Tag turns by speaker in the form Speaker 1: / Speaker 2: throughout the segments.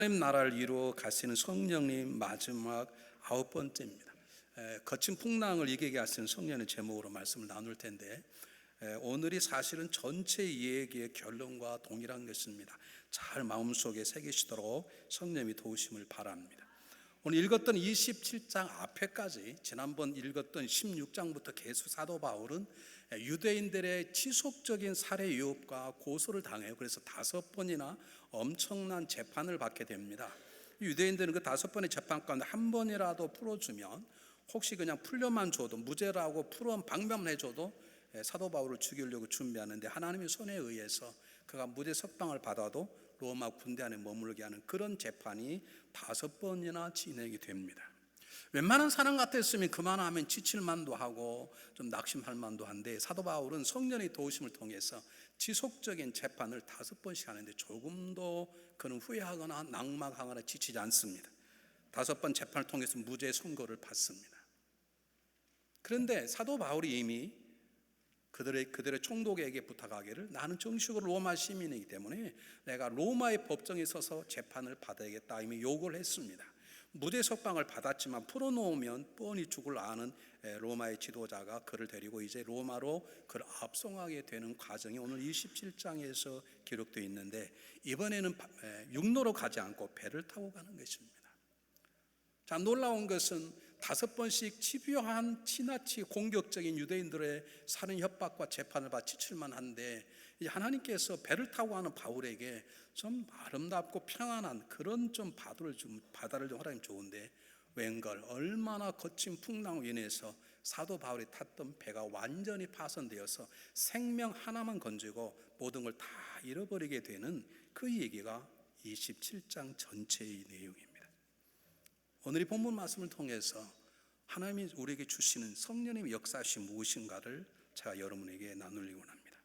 Speaker 1: 하나님 나라를 이루어 가시는 성령님 마지막 9번째입니다. 거친 풍랑을 이기게 하시는 성령의 제목으로 말씀을 나눌 텐데, 오늘이 사실은 전체 이야기의 결론과 동일한 것입니다. 잘 마음속에 새기시도록 성령이 도우심을 바랍니다. 오늘 읽었던 27장 앞에까지, 지난번 읽었던 16장부터 계속 사도 바울은 유대인들의 지속적인 살해 유혹과 고소를 당해요. 그래서 5번이나 엄청난 재판을 받게 됩니다. 유대인들은 그 5번의 재판 가운데 한 번이라도 풀어주면, 혹시 그냥 풀려만 줘도, 무죄라고 방면만 해줘도 사도 바울을 죽이려고 준비하는데, 하나님의 손에 의해서 그가 무죄 석방을 받아도 로마 군대 안에 머물게 하는 그런 재판이 5번이나 진행이 됩니다. 웬만한 사람 같았으면 그만하면 지칠만도 하고 좀 낙심할 만도 한데, 사도 바울은 성령의 도우심을 통해서 지속적인 재판을 5번씩 하는데 조금도 그는 후회하거나 낙망하거나 지치지 않습니다. 5번 재판을 통해서 무죄 선고를 받습니다. 그런데 사도 바울이 이미 그들의 총독에게 부탁하기를, 나는 정식으로 로마 시민이기 때문에 내가 로마의 법정에 서서 재판을 받아야겠다 이미 요구를 했습니다. 무죄 석방을 받았지만 풀어놓으면 뻔히 죽을 아는 로마의 지도자가 그를 데리고 이제 로마로 그를 압송하게 되는 과정이 오늘 27장에서 기록되어 있는데, 이번에는 육로로 가지 않고 배를 타고 가는 것입니다. 자, 놀라운 것은 5번씩 집요한 지나치 공격적인 유대인들의 살인 협박과 재판을 받아 지칠만 한데, 하나님께서 배를 타고 가는 바울에게 좀 아름답고 평안한 그런 좀 바다를 좀 하나님 좋은데, 웬걸 얼마나 거친 풍랑으로 인해서 사도 바울이 탔던 배가 완전히 파손되어서 생명 하나만 건지고 모든 걸 다 잃어버리게 되는 그 얘기가 27장 전체의 내용입니다. 오늘 이 본문 말씀을 통해서 하나님이 우리에게 주시는 성령님의 역사하심이 무엇인가를 제가 여러분에게 나누려고 합니다.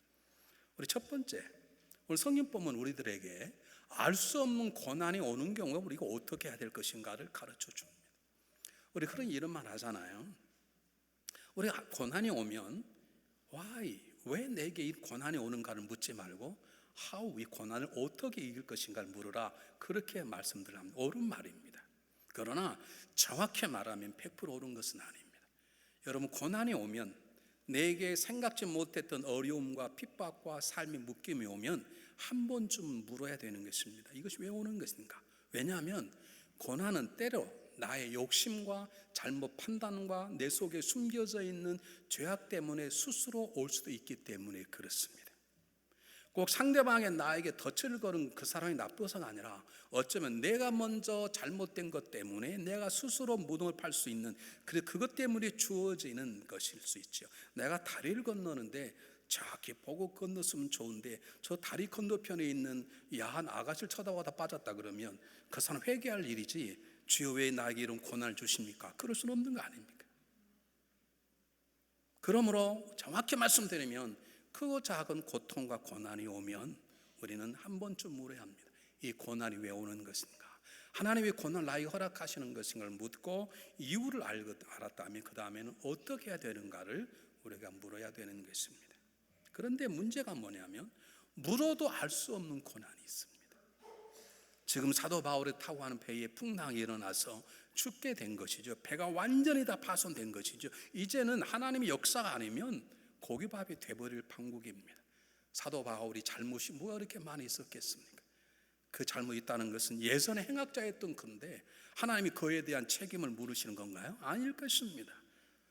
Speaker 1: 우리 첫 번째, 오늘 성경 본문 우리들에게 알 수 없는 고난이 오는 경우에 우리가 어떻게 해야 될 것인가를 가르쳐 줍니다. 우리 그런 이름만 하잖아요. 우리가 고난이 오면 why, 왜 내게 이 고난이 오는가를 묻지 말고 how, 이 고난을 어떻게 이길 것인가를 물으라, 그렇게 말씀들 합니다. 옳은 말입니다. 그러나 정확히 말하면 100% 옳은 것은 아닙니다. 여러분, 고난이 오면, 내게 생각지 못했던 어려움과 핍박과 삶의 묶임이 오면 한 번쯤 물어야 되는 것입니다. 이것이 왜 오는 것인가? 왜냐하면 고난은 때로 나의 욕심과 잘못 판단과 내 속에 숨겨져 있는 죄악 때문에 스스로 올 수도 있기 때문에 그렇습니다. 꼭 상대방의 나에게 덫을 걸은 그 사람이 나쁘서가 아니라, 어쩌면 내가 먼저 잘못된 것 때문에 내가 스스로 무덤을 팔 수 있는, 그것 때문에 주어지는 것일 수 있죠. 내가 다리를 건너는데 저기 보고 건넜으면 좋은데 저 다리 건너편에 있는 야한 아가씨를 쳐다보다 빠졌다 그러면 그 사람 회개할 일이지, 주여 왜 나에게 이런 고난을 주십니까? 그럴 수는 없는 거 아닙니까? 그러므로 정확히 말씀드리면, 크고 작은 고통과 고난이 오면 우리는 한 번쯤 물어야 합니다. 이 고난이 왜 오는 것인가? 하나님이 고난을 나에게 허락하시는 것인가를 묻고 이유를 알았다면 그 다음에는 어떻게 해야 되는가를 우리가 물어야 되는 것입니다. 그런데 문제가 뭐냐면, 물어도 알 수 없는 고난이 있습니다. 지금 사도 바울이 타고 가는 배에 풍랑이 일어나서 죽게 된 것이죠. 배가 완전히 다 파손된 것이죠. 이제는 하나님의 역사가 아니면 고기밥이 돼버릴 판국입니다. 사도 바울이 잘못이 뭐가 그렇게 많이 있었겠습니까? 그 잘못이 있다는 것은 예전에 행악자였던 건데 하나님이 그에 대한 책임을 물으시는 건가요? 아닐 것입니다.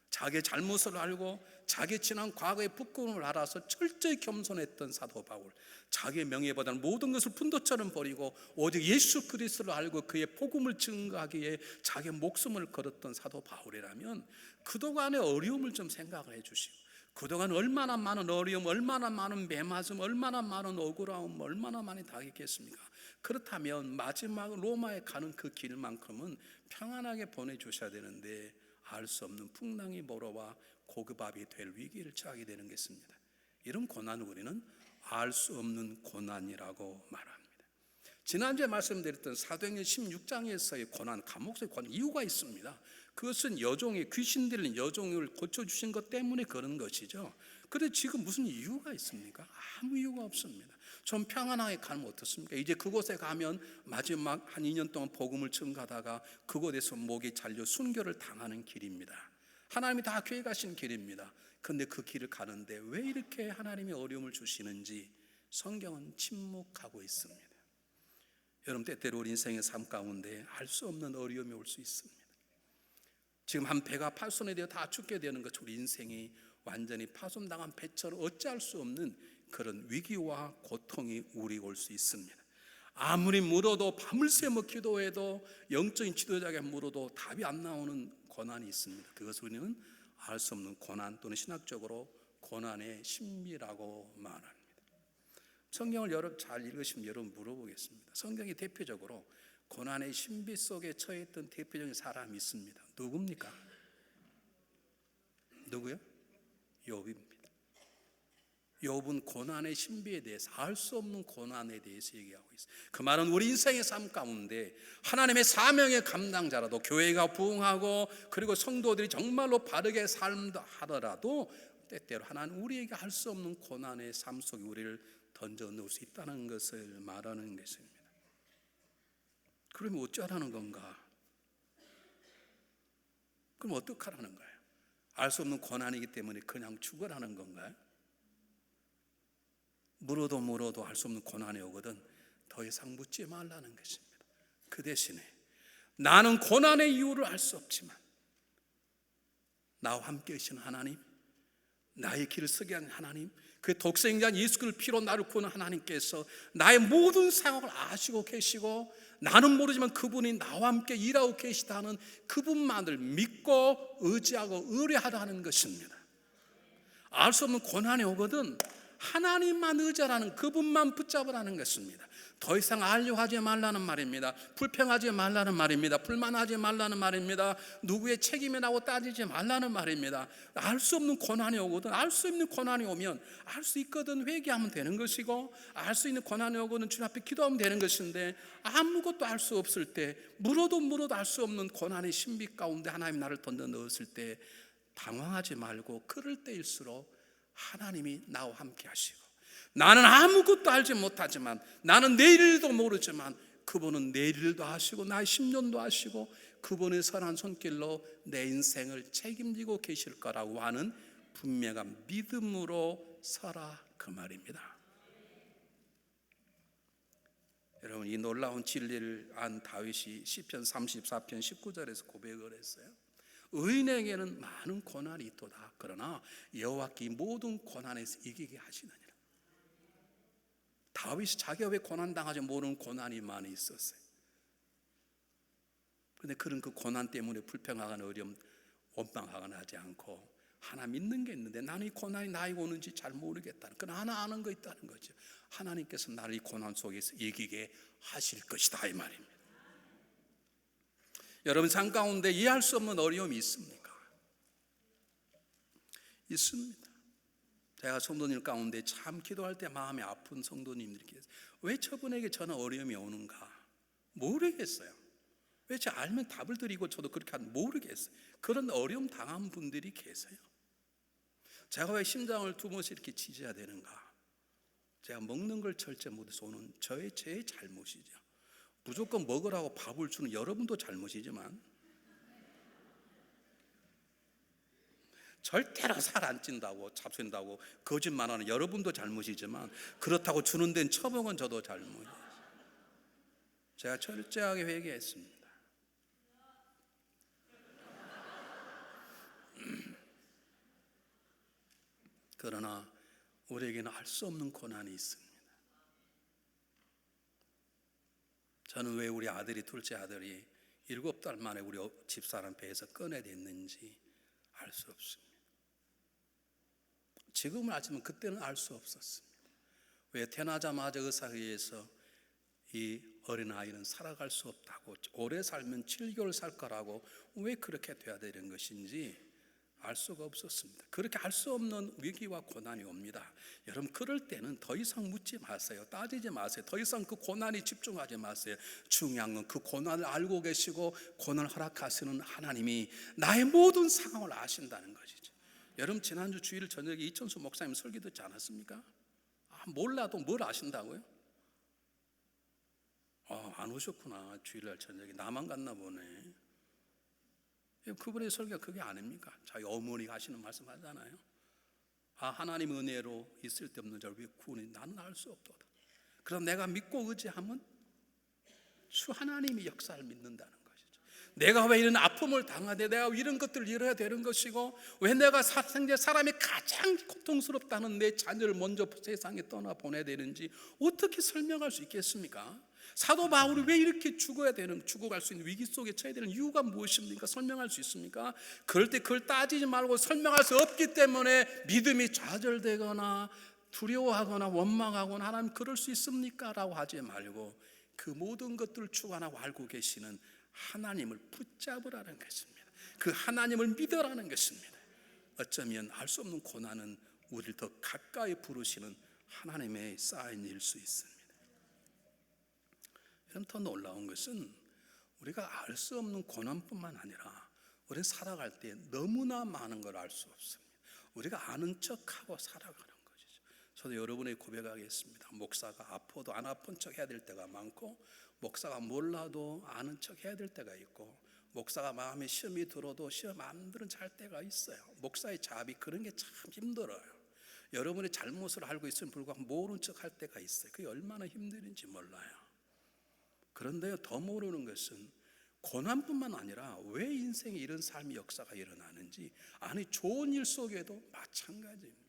Speaker 1: 자기의 잘못을 알고 자기 지난 과거의 부끄러움을 알아서 철저히 겸손했던 사도 바울, 자기의 명예보다는 모든 것을 푼도처럼 버리고 오직 예수 그리스도를 알고 그의 복음을 증거하기 위해 자기의 목숨을 걸었던 사도 바울이라면 그동안의 어려움을 좀 생각을 해 주시고, 그동안 얼마나 많은 어려움, 얼마나 많은 매맞음, 얼마나 많은 억울함, 얼마나 많이 당했겠습니까? 그렇다면 마지막 로마에 가는 그 길만큼은 평안하게 보내주셔야 되는데 알 수 없는 풍랑이 몰아와 고급밥이 될 위기를 처하게 되는 것입니다. 이런 고난을 우리는 알 수 없는 고난이라고 말합니다. 지난주에 말씀드렸던 사도행전 16장에서의 고난, 감옥에서의 고난, 이유가 있습니다. 그것은 여종이, 귀신 들린 여종을 고쳐주신 것 때문에 그런 것이죠. 그런데 지금 무슨 이유가 있습니까? 아무 이유가 없습니다. 좀 평안하게 가면 어떻습니까? 이제 그곳에 가면 마지막 한 2년 동안 복음을 증가하다가 그곳에서 목이 잘려 순교를 당하는 길입니다. 하나님이 다 계획하신 길입니다. 그런데 그 길을 가는데 왜 이렇게 하나님이 어려움을 주시는지 성경은 침묵하고 있습니다. 여러분, 때때로 우리 인생의 삶 가운데 알 수 없는 어려움이 올 수 있습니다. 지금 한 배가 파손이 되어 다 죽게 되는 것, 우리 인생이 완전히 파손당한 배처럼 어찌할 수 없는 그런 위기와 고통이 우리에게 올 수 있습니다. 아무리 물어도 밤을 새며 기도해도 영적인 지도자에게 물어도 답이 안 나오는 고난이 있습니다. 그것을 우리는 알 수 없는 고난, 또는 신학적으로 고난의 신비라고 말합니다. 성경을 여러분 잘 읽으시면 여러분 물어보겠습니다. 성경이 대표적으로 고난의 신비 속에 처했던 대표적인 사람이 있습니다. 누굽니까? 누구요? 욥입니다. 욥은 고난의 신비에 대해서, 알 수 없는 고난에 대해서 얘기하고 있어요. 그 말은 우리 인생의 삶 가운데 하나님의 사명의 감당자라도, 교회가 부흥하고 그리고 성도들이 정말로 바르게 삶다 하더라도 때때로 하나님 우리에게 알 수 없는 고난의 삶 속에 우리를 던져 넣을 수 있다는 것을 말하는 것입니다. 그러면 어쩌라는 건가? 그럼 어떡하라는 거예요? 알 수 없는 고난이기 때문에 그냥 죽으라는 건가요? 물어도 알 수 없는 고난이 오거든 더 이상 묻지 말라는 것입니다. 그 대신에 나는 고난의 이유를 알 수 없지만 나와 함께 계신 하나님, 나의 길을 서게 하는 하나님, 그 독생자 예수 그리스도를 피로 나를 구원한 하나님께서 나의 모든 상황을 아시고 계시고 나는 모르지만 그분이 나와 함께 일하고 계시다는 그분만을 믿고 의지하고 의뢰하라는 것입니다. 알 수 없는 고난이 오거든 하나님만 의지하라는, 그분만 붙잡으라는 것입니다. 더 이상 알려고 하지 말라는 말입니다. 불평하지 말라는 말입니다. 불만하지 말라는 말입니다. 누구의 책임이라고 따지지 말라는 말입니다. 알 수 없는 고난이 오거든, 알 수 있는 고난이 오면 알 수 있거든 회개하면 되는 것이고, 알 수 있는 고난이 오거든 주님 앞에 기도하면 되는 것인데, 아무것도 알 수 없을 때, 물어도 알 수 없는 고난의 신비 가운데 하나님 나를 던져 넣었을 때 당황하지 말고, 그럴 때일수록 하나님이 나와 함께 하시고, 나는 아무것도 알지 못하지만, 나는 내일도 모르지만 그분은 내일도 아시고 나의 10년도 아시고 그분의 선한 손길로 내 인생을 책임지고 계실 거라고 하는 분명한 믿음으로 서라, 그 말입니다. 여러분, 이 놀라운 진리를 안 다윗이 시편 34편 19절에서 고백을 했어요. 의인에게는 많은 고난이 있도다. 그러나 여호와께 모든 고난에서 이기게 하시느니라. 다윗이 자기가 왜 고난당하지 모르는 고난이 많이 있었어요. 그런데 그런 그 고난 때문에 불평하거나 어려움, 원망하거나 하지 않고 하나 믿는 게 있는데, 나는 이 고난이 나에게 오는지 잘 모르겠다는, 그러나 하나 아는 거 있다는 거죠. 하나님께서 나를 이 고난 속에서 이기게 하실 것이다, 이 말입니다. 여러분 삶 가운데 이해할 수 없는 어려움이 있습니까? 있습니다. 제가 성도님 가운데 참 기도할 때 마음이 아픈 성도님들이 계세요. 왜 저분에게 저는 어려움이 오는가 모르겠어요. 왜 제가 알면 답을 드리고 저도 그렇게 하는 모르겠어요. 그런 어려움 당한 분들이 계세요. 제가 왜 심장을 두 번씩 이렇게 찢어야 되는가? 제가 먹는 걸 절제 못해서 오는 제 잘못이죠. 무조건 먹으라고 밥을 주는 여러분도 잘못이지만, 절대로 살 안 찐다고 잡순다고 거짓말하는 여러분도 잘못이지만, 그렇다고 주는 데는 처먹은 저도 잘못이에요. 제가 철저하게 회개했습니다. 그러나 우리에게는 알 수 없는 고난이 있습니다. 저는 왜 우리 아들이, 둘째 아들이 7달 만에 우리 집사람 배에서 꺼내냈는지 알 수 없습니다. 지금은 알지만 그때는 알 수 없었습니다. 왜 태어나자마자 의사회에서 이 어린아이는 살아갈 수 없다고, 오래 살면 7개월 살 거라고, 왜 그렇게 돼야 되는 것인지 알 수가 없었습니다. 그렇게 알 수 없는 위기와 고난이 옵니다. 여러분, 그럴 때는 더 이상 묻지 마세요. 따지지 마세요. 더 이상 그 고난에 집중하지 마세요. 중요한 건 그 고난을 알고 계시고 고난을 허락하시는 하나님이 나의 모든 상황을 아신다는 것이죠. 여러분, 지난주 주일 저녁에 이천수 목사님 설교 듣지 않았습니까? 몰라도 뭘 아신다고요? 안 오셨구나. 주일날 저녁에 나만 갔나 보네. 그분의 설교가 그게 아닙니까? 자기 어머니가 하시는 말씀 하잖아요. 하나님 은혜로 있을 데 없는 자를 왜 구원해? 나는 알 수 없도다. 그럼 내가 믿고 의지하면 주 하나님이 역사를 믿는다는 것이죠. 내가 왜 이런 아픔을 당하되, 내가 이런 것들을 이뤄야 되는 것이고, 왜 내가 생제 사람이 가장 고통스럽다는 내 자녀를 먼저 세상에 떠나 보내야 되는지 어떻게 설명할 수 있겠습니까? 사도 바울이 왜 이렇게 죽어갈 수 있는 위기 속에 처해야 되는 이유가 무엇입니까? 설명할 수 있습니까? 그럴 때 그걸 따지지 말고, 설명할 수 없기 때문에 믿음이 좌절되거나 두려워하거나 원망하거나 하나님 그럴 수 있습니까? 라고 하지 말고, 그 모든 것들을 주관하고 알고 계시는 하나님을 붙잡으라는 것입니다. 그 하나님을 믿으라는 것입니다. 어쩌면 알 수 없는 고난은 우리를 더 가까이 부르시는 하나님의 사인일 수 있습니다. 더 놀라운 것은 우리가 알 수 없는 고난뿐만 아니라 우리는 살아갈 때 너무나 많은 걸 알 수 없습니다. 우리가 아는 척하고 살아가는 것이죠. 저도 여러분에게 고백하겠습니다. 목사가 아파도 안 아픈 척 해야 될 때가 많고, 목사가 몰라도 아는 척 해야 될 때가 있고, 목사가 마음에 시험이 들어도 시험 안 들은 잘 때가 있어요. 목사의 자비, 그런 게 참 힘들어요. 여러분의 잘못을 알고 있으면 불구하고 모른 척 할 때가 있어요. 그게 얼마나 힘든지 몰라요. 그런데요, 더 모르는 것은 고난뿐만 아니라 왜 인생에 이런 삶의 역사가 일어나는지, 아니 좋은 일 속에도 마찬가지입니다.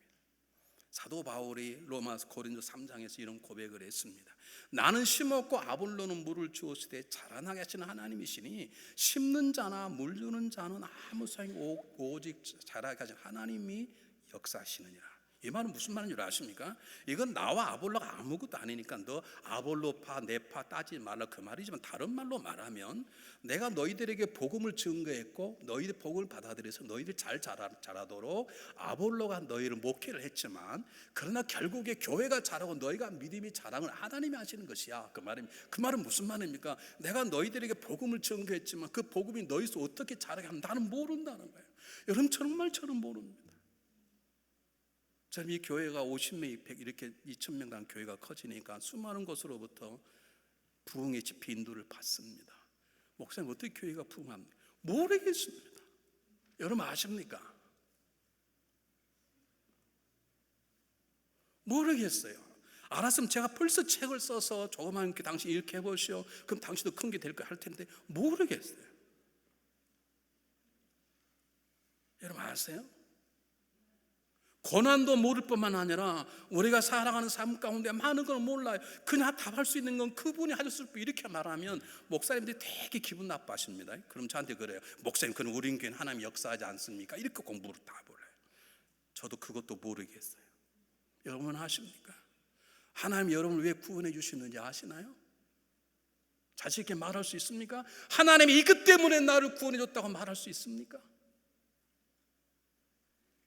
Speaker 1: 사도 바울이 로마서 고린도 3장에서 이런 고백을 했습니다. 나는 심었고 아볼로는 물을 주었을 때 자라나게 하시는 하나님이시니, 심는 자나 물 주는 자는 아무 소용이 오직 자라게 하시는 하나님이 역사하시느니라. 이 말은 무슨 말인 줄 아십니까? 이건 나와 아볼로가 아무것도 아니니까 너 아볼로파 내파 따지지 말라, 그 말이지만, 다른 말로 말하면 내가 너희들에게 복음을 증거했고 너희들 복음을 받아들여서 너희들 잘 자라도록 아볼로가 너희를 목회를 했지만, 그러나 결국에 교회가 자라고 너희가 믿음이 자랑을 하나님이 하시는 것이야. 그 말은 무슨 말입니까? 내가 너희들에게 복음을 증거했지만 그 복음이 너희서 어떻게 자라게 하면 나는 모른다는 거예요. 여러분 정말처럼 모릅니다. 이 교회가 50명, 100 이렇게 2,000명 단 교회가 커지니까 수많은 곳으로부터 부흥의 집회 인도를 받습니다. 목사님, 어떻게 교회가 부흥합니까? 모르겠습니다. 여러분 아십니까? 모르겠어요. 알았으면 제가 벌써 책을 써서 조그만 게 당신 이렇게 해보시오, 그럼 당신도 큰 게 될 거 할 텐데 모르겠어요. 여러분 아세요? 고난도 모를 뿐만 아니라 우리가 살아가는 삶 가운데 많은 걸 몰라요. 그냥 답할 수 있는 건 그분이 하셨을 뿐. 이렇게 말하면 목사님들이 되게 기분 나빠하십니다. 그럼 저한테 그래요. 목사님, 그럼 우리 교회는 하나님 역사하지 않습니까? 이렇게 공부를 답을 해요. 저도 그것도 모르겠어요. 여러분 아십니까? 하나님 여러분을 왜 구원해 주시는지 아시나요? 자신 있게 말할 수 있습니까? 하나님이 이것 때문에 나를 구원해 줬다고 말할 수 있습니까?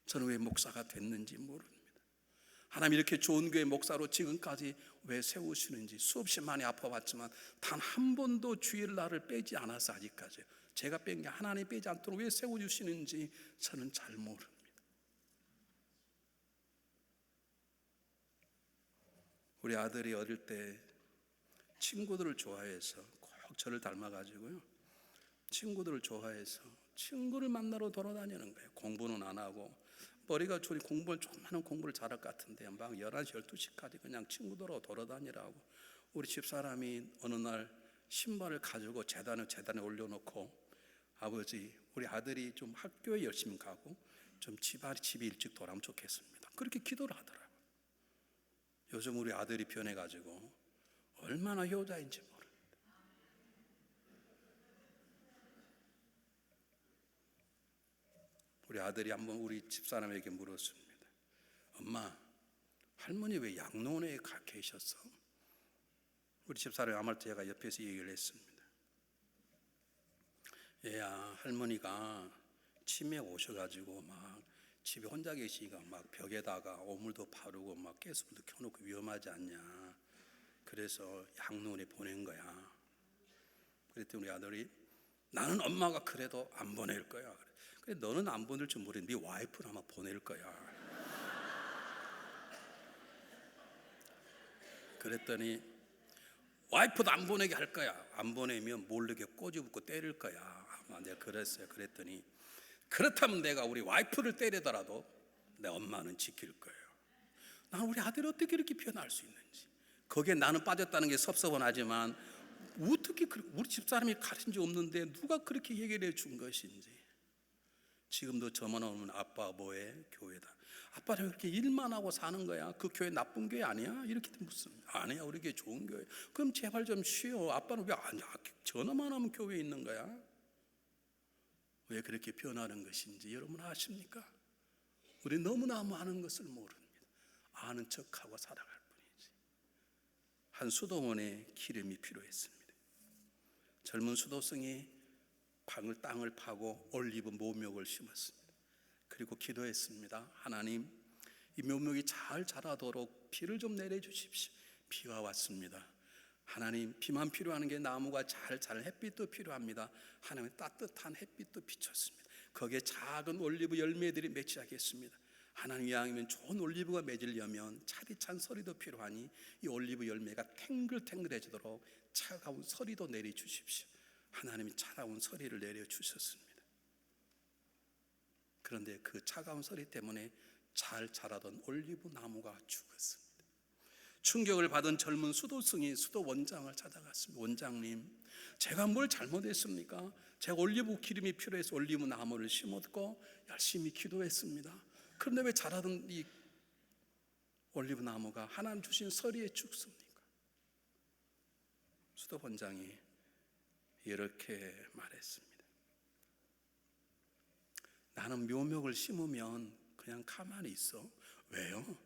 Speaker 1: 저는 왜 목사가 됐는지 모릅니다. 하나님 이렇게 좋은 교회 목사로 지금까지 왜 세우시는지, 수없이 많이 아파봤지만 단 한 번도 주일날을 빼지 않아서 아직까지, 제가 뺀 게 하나님 빼지 않도록 왜 세워주시는지 저는 잘 모릅니다. 우리 아들이 어릴 때 친구들을 좋아해서, 꼭 저를 닮아가지고요, 친구들을 좋아해서 친구를 만나러 돌아다니는 거예요. 공부는 안 하고, 머리가 좋으니 조그마한 공부를 잘할 것 같은데 막 11시, 12시까지 그냥 친구들하고 돌아다니라고. 우리 집사람이 어느 날 신발을 가지고 재단에 올려놓고, 아버지, 우리 아들이 좀 학교에 열심히 가고 좀 집에 일찍 돌아오면 좋겠습니다. 그렇게 기도를 하더라고요. 요즘 우리 아들이 변해가지고 얼마나 효자인지 모릅니다. 우리 아들이 한번 우리 집사람에게 물었습니다. 엄마, 할머니 왜 양로원에 가 계셨어? 우리 집사람이 아무 말 제가 옆에서 얘기를 했습니다. 얘야, 할머니가 치매가 오셔가지고 막 집에 혼자 계시니까 막 벽에다가 오물도 바르고 막 가스불도 켜놓고 위험하지 않냐, 그래서 양로원에 보낸 거야. 그랬더니 우리 아들이, 나는 엄마가 그래도 안 보낼 거야. 그래, 너는 안 보낼 줄 모르는데 네 와이프는 아마 보낼 거야. 그랬더니 와이프도 안 보내게 할 거야. 안 보내면 모르게 꼬집고 때릴 거야. 아마 내가 그랬어요. 그랬더니 그렇다면 내가 우리 와이프를 때리더라도 내 엄마는 지킬 거예요. 난 우리 아들이 어떻게 이렇게 변할 수 있는지, 거기에 나는 빠졌다는 게 섭섭하지만 어떻게 우리 집사람이 가르친 적 없는데 누가 그렇게 해결해 준 것인지. 지금도 저만 오면 아빠 뭐해? 교회다. 아빠는 왜 그렇게 일만 하고 사는 거야? 그 교회 나쁜 교회 아니야? 이렇게 묻습니다. 아니야, 우리 교회 좋은 교회. 그럼 제발 좀 쉬어. 아빠는 왜 안 전화만 하면 교회에 있는 거야? 왜 그렇게 변하는 것인지 여러분 아십니까? 우리 너무나 많은 것을 모릅니다. 아는 척하고 살아갈 뿐이지. 한 수도원에 기름이 필요했습니다. 젊은 수도승이 땅을 파고 올리브 묘목을 심었습니다. 그리고 기도했습니다. 하나님, 이 묘목이 잘 자라도록 비를 좀 내려주십시오. 비가 왔습니다. 하나님, 비만 필요한 게 나무가 잘 자랄 햇빛도 필요합니다. 하나님의 따뜻한 햇빛도 비쳤습니다. 거기에 작은 올리브 열매들이 맺기 시작했습니다. 하나님 이왕이면 좋은 올리브가 맺으려면 차디찬 서리도 필요하니 이 올리브 열매가 탱글탱글해지도록 차가운 서리도 내려주십시오. 하나님이 차가운 서리를 내려주셨습니다. 그런데 그 차가운 서리 때문에 잘 자라던 올리브 나무가 죽었습니다. 충격을 받은 젊은 수도승이 수도 원장을 찾아갔습니다. 원장님, 제가 뭘 잘못했습니까? 제가 올리브 기름이 필요해서 올리브 나무를 심었고 열심히 기도했습니다. 그런데 왜 자라던 이 올리브 나무가 하나님 주신 서리에 죽습니까? 수도 원장이 이렇게 말했습니다. 나는 묘목을 심으면 그냥 가만히 있어. 왜요?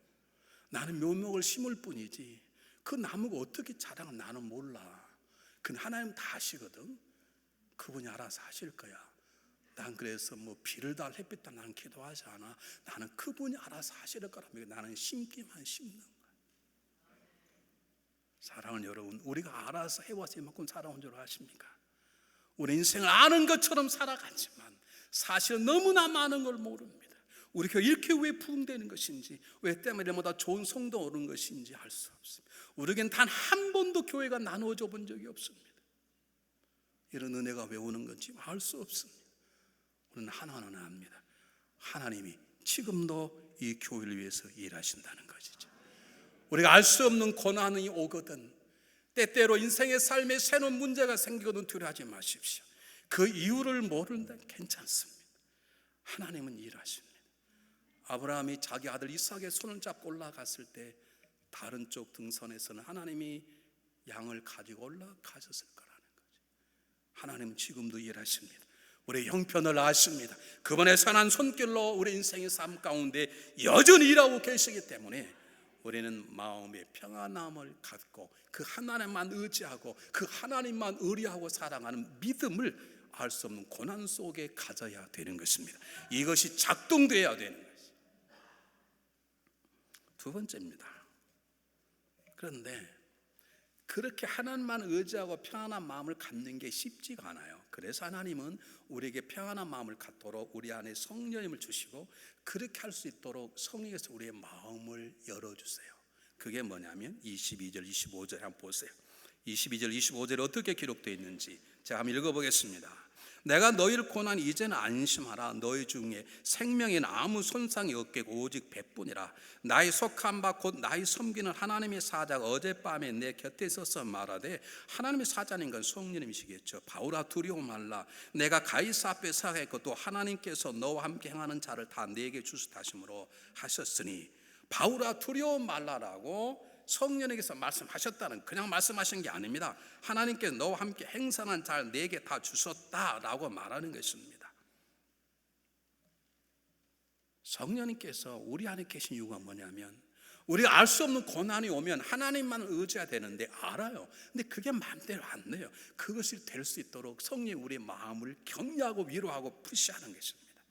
Speaker 1: 나는 묘목을 심을 뿐이지 그 나무가 어떻게 자라는 나는 몰라. 그건 하나님 다 아시거든. 그분이 알아서 하실 거야. 난 그래서 뭐 비를 달 햇빛 달 나는 기도하지 않아. 나는 그분이 알아서 하실 거라며 나는 심기만 심는 거야. 사랑하는 여러분, 우리가 알아서 해와서 이만큼 살아온 줄 아십니까? 우리 인생을 아는 것처럼 살아가지만 사실은 너무나 많은 걸 모릅니다. 우리 교회 이렇게 왜 부흥되는 것인지, 왜 때문에 이보다 좋은 성도 오는 것인지 알 수 없습니다. 우리에겐 단 한 번도 교회가 나누어져 본 적이 없습니다. 이런 은혜가 왜 오는 건지 알 수 없습니다. 우리는 하나는 압니다. 하나님이 지금도 이 교회를 위해서 일하신다는 것이죠. 우리가 알 수 없는 고난이 오거든, 때때로 인생의 삶에 새로운 문제가 생기거든 두려워하지 마십시오. 그 이유를 모르는데 괜찮습니다. 하나님은 일하십니다. 아브라함이 자기 아들 이삭의 손을 잡고 올라갔을 때 다른 쪽 등선에서는 하나님이 양을 가지고 올라가셨을 거라는 거죠. 하나님은 지금도 일하십니다. 우리 형편을 아십니다. 그분의 선한 손길로 우리 인생의 삶 가운데 여전히 일하고 계시기 때문에 우리는 마음의 평안함을 갖고 그 하나님만 의지하고 그 하나님만 의리하고 사랑하는 믿음을 알 수 없는 고난 속에 가져야 되는 것입니다. 이것이 작동되어야 되는 것입니다. 두 번째입니다. 그런데 그렇게 하나님만 의지하고 평안한 마음을 갖는 게 쉽지가 않아요. 그래서 하나님은 우리에게 평안한 마음을 갖도록 우리 안에 성령님을 주시고 그렇게 할 수 있도록 성령께서 우리의 마음을 열어주세요. 그게 뭐냐면 22절 25절 한번 보세요. 22절 25절에 어떻게 기록되어 있는지 제가 한번 읽어보겠습니다. 내가 너희를 고난이 이제는 안심하라. 너희 중에 생명에는 아무 손상이 없겠고 오직 배뿐이라. 나의 속한 바 곧 나의 섬기는 하나님의 사자가 어젯밤에 내 곁에 있어서 말하되, 하나님의 사자인 건 성령님이시겠죠. 바울아 두려워 말라. 내가 가이사 앞에 서겠고 또 하나님께서 너와 함께 행하는 자를 다 내게 주시다 하심으로 하셨으니, 바울아 두려워 말라라고 성령님께서 말씀하셨다는, 그냥 말씀하신 게 아닙니다. 하나님께서 너와 함께 행선한 자를 내게 다 주셨다라고 말하는 것입니다. 성령님께서 우리 안에 계신 이유가 뭐냐면, 우리가 알 수 없는 고난이 오면 하나님만 의지해야 되는데 알아요. 근데 그게 마음대로 안 돼요. 그것이 될 수 있도록 성령이 우리의 마음을 격려하고 위로하고 푸시하는 것입니다.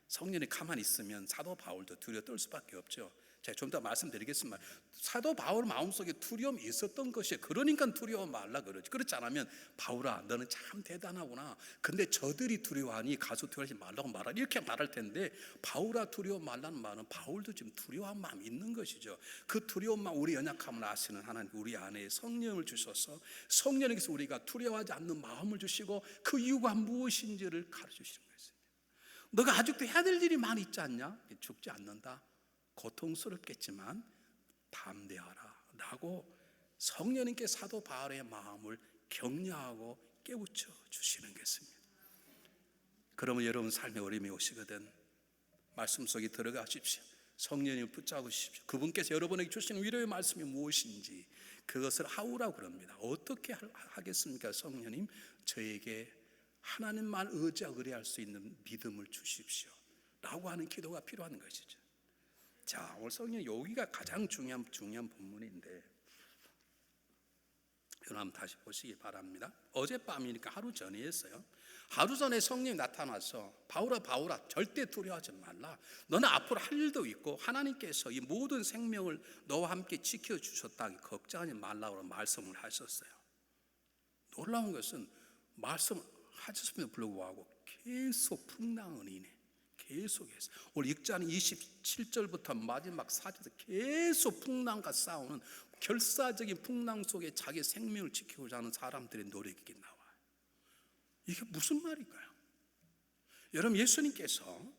Speaker 1: 성령이 가만히 있으면 사도 바울도 두려워 떨 수밖에 없죠. 제가 좀 더 말씀드리겠습니다. 사도 바울 마음속에 두려움이 있었던 것이에요. 그러니까 두려워 말라 그러지. 그렇지 않으면 바울아 너는 참 대단하구나. 근데 저들이 두려워하니 가서 두려워하지 말라고 말하라. 이렇게 말할 텐데 바울아 두려워 말라는 말은 바울도 지금 두려워한 마음이 있는 것이죠. 그 두려운 마음, 우리 연약함을 아시는 하나님, 우리 안에 성령을 주셔서 성령께서 우리가 두려워하지 않는 마음을 주시고 그 이유가 무엇인지를 가르쳐주시는 것입니다. 너가 아직도 해야 될 일이 많이 있지 않냐? 죽지 않는다. 고통스럽겠지만 담대하라 라고 성령님께 사도 바울의 마음을 격려하고 깨우쳐 주시는 것입니다. 그러면 여러분 삶에 어려움이 오시거든 말씀 속에 들어가십시오. 성령님을 붙잡으십시오. 그분께서 여러분에게 주시는 위로의 말씀이 무엇인지 그것을 하우라고 그럽니다. 어떻게 하겠습니까? 성령님 저에게 하나님만 의지하고 의뢰할 수 있는 믿음을 주십시오 라고 하는 기도가 필요한 것이죠. 자, 오늘 성령 여기가 가장 중요한 본문인데 여러분 다시 보시기 바랍니다. 어젯밤이니까 하루 전이었어요. 하루 전에 성령이 나타나서 바울아 절대 두려워하지 말라. 너는 앞으로 할 일도 있고 하나님께서 이 모든 생명을 너와 함께 지켜주셨다. 걱정하지 말라고 말씀을 하셨어요. 놀라운 것은 말씀하셨음에도 불구하고 계속 풍랑은 이네. 계속해서 오늘 6장 27절부터 마지막 4절에서 계속 풍랑과 싸우는 결사적인 풍랑 속에 자기 생명을 지키고자 하는 사람들의 노력이 나와요. 이게 무슨 말일까요? 여러분 예수님께서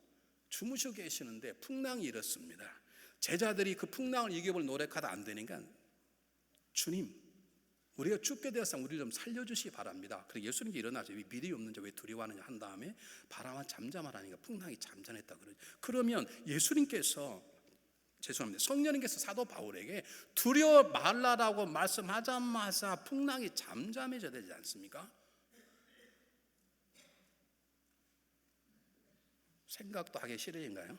Speaker 1: 주무시고 계시는데 풍랑이 일었습니다. 제자들이 그 풍랑을 이겨볼 노력하다 안 되니까 주님 우리가 죽게 되었으면 우리를 좀 살려주시기 바랍니다. 그리고 예수님께 일어나서 믿음이 없는지 왜 두려워하느냐 한 다음에 바람아 잠잠하라니까 풍랑이 잠잠했다 그러죠. 그러면 성령님께서 사도 바울에게 두려워 말라라고 말씀하자마자 풍랑이 잠잠해져야 되지 않습니까? 생각도 하기 싫으신가요?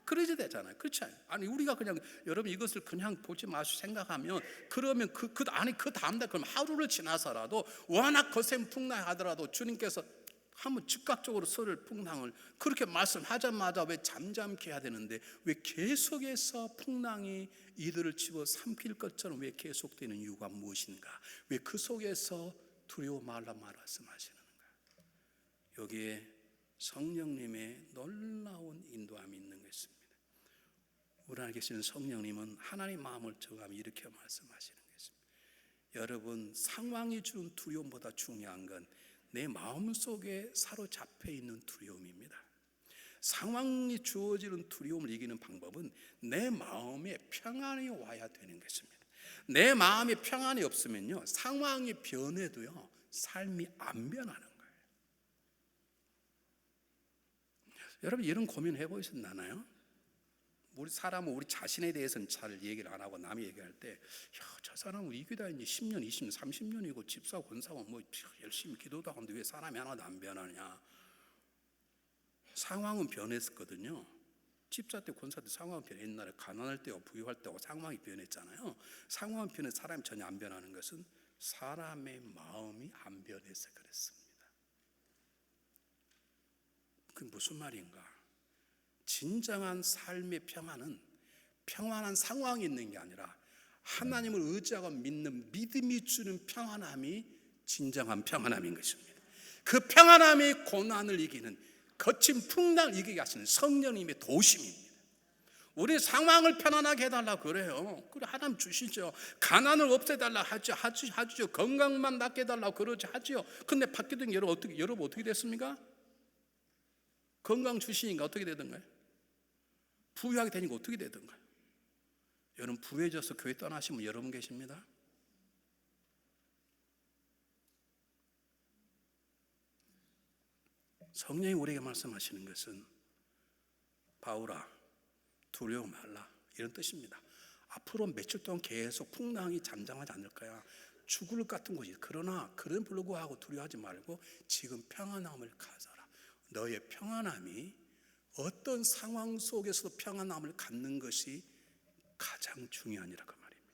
Speaker 1: 그러지 되잖아요. 그렇지 않아요? 아니 우리가 그냥 여러분 이것을 그냥 보지 마시고 생각하면 그러면 그 다음날 그럼 하루를 지나서라도 워낙 거센 풍랑하더라도 주님께서 한번 즉각적으로 서를 풍랑을 그렇게 말씀하자마자 왜 잠잠케 해야 되는데 왜 계속해서 풍랑이 이들을 집어삼킬 것처럼 왜 계속되는 이유가 무엇인가? 왜 그 속에서 두려워 말라 말씀하시는가? 여기에 성령님의 놀라운 인도함이 있는 것입니다. 우리 안에 계시는 성령님은 하나님의 마음을 정하면 이렇게 말씀하시는 것입니다. 여러분 상황이 주는 두려움보다 중요한 건 내 마음속에 사로잡혀 있는 두려움입니다. 상황이 주어지는 두려움을 이기는 방법은 내 마음에 평안이 와야 되는 것입니다. 내 마음에 평안이 없으면요 상황이 변해도요 삶이 안 변하는 거예요. 여러분 이런 고민 해보셨나요? 우리 사람은 우리 자신에 대해서는 잘 얘기를 안 하고 남이 얘기할 때 저 사람은 이 교회 이제 10년, 20년, 30년이고 집사, 권사고 뭐 열심히 기도도 하는데 왜 사람이 하나도 안 변하냐? 상황은 변했었거든요. 집사 때, 권사 때 상황은 변해. 옛날에 가난할 때와 부유할 때와 상황이 변했잖아요. 상황은 변해서 사람이 전혀 안 변하는 것은 사람의 마음이 안 변해서 그렇습니다. 그게 무슨 말인가? 진정한 삶의 평안은 평안한 상황이 있는 게 아니라 하나님을 의지하고 믿는 믿음이 주는 평안함이 진정한 평안함인 것입니다. 그 평안함이 고난을 이기는 거친 풍랑을 이기게 하시는 성령님의 도심입니다. 우리 상황을 편안하게 해달라고 그래요. 그래 하나님 주시죠. 가난을 없애달라 하죠. 건강만 낫게 해달라고 그러죠. 하죠. 근데 바뀌던 여러분 어떻게 됐습니까? 건강 주시니까 어떻게 되던가요? 부유하게 되니까 어떻게 되던가요? 여러분 부유해져서 교회 떠나시면 여러분 계십니다. 성령이 우리에게 말씀하시는 것은 바울아 두려워 말라 이런 뜻입니다. 앞으로 며칠 동안 계속 풍랑이 잠잠하지 않을 거야. 죽을 것 같은 곳이 그러나 그런 불구하고 두려워하지 말고 지금 평안함을 가져라. 너의 평안함이 어떤 상황 속에서도 평안함을 갖는 것이 가장 중요하니라고 말입니다.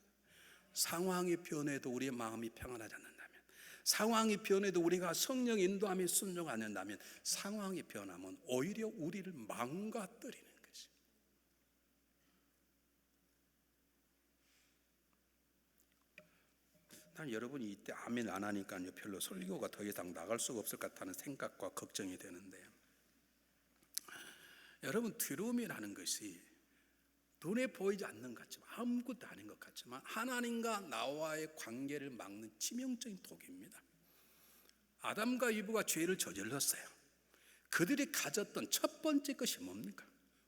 Speaker 1: 상황이 변해도 우리의 마음이 평안하지 않는다면, 상황이 변해도 우리가 성령 인도함에 순종하지 않는다면 상황이 변하면 오히려 우리를 망가뜨리는 것입니다. 난 여러분이 이때 아멘 안 하니까요, 별로 설교가 더 이상 나갈 수가 없을 것 같다는 생각과 걱정이 되는데, 여러분, 두려움이라는 것이 눈에 보이지 않는 것 같지만, 아무것도 아닌 것 같지만 하나님과 나와의 관계를 막는 치명적인 독입니다. 아담과 이브가 죄를 저질렀어요. 그들이 가졌던 첫 번째 것이 뭡니까?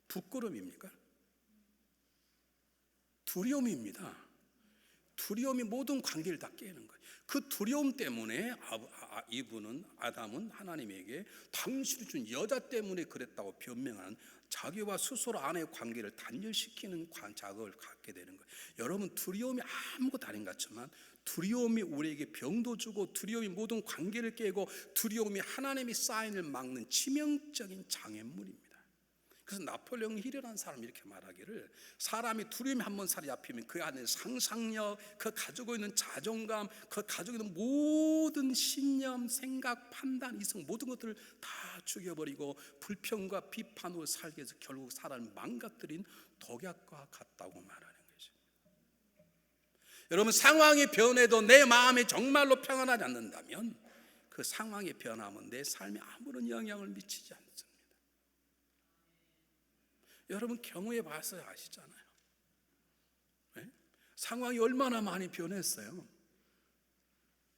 Speaker 1: 부끄러움입니까? 두려움입니다. 두려움이 모든 관계를 다 깨는 거예요. 그 두려움 때문에 아담은 하나님에게 당신이 준 여자 때문에 그랬다고 변명하는, 자기와 스스로 아내의 관계를 단절시키는 자극을 갖게 되는 거예요. 여러분, 두려움이 아무것도 아닌 것 같지만 두려움이 우리에게 병도 주고, 두려움이 모든 관계를 깨고, 두려움이 하나님의 사인을 막는 치명적인 장애물입니다. 그래서 나폴레옹 힐이라는 사람이 이렇게 말하기를, 사람이 두려움이 한번 살이 잡히면 그 안에 상상력, 그 가지고 있는 자존감, 그 가지고 있는 모든 신념, 생각, 판단, 이성, 모든 것들을 다 죽여버리고 불평과 비판으로 살게 해서 결국 사람을 망가뜨린 독약과 같다고 말하는 거죠. 여러분, 상황이 변해도 내 마음이 정말로 평안하지 않는다면 그 상황의 변함은 내 삶에 아무런 영향을 미치지 않습니다. 여러분, 경우에 봐서 아시잖아요. 네? 상황이 얼마나 많이 변했어요.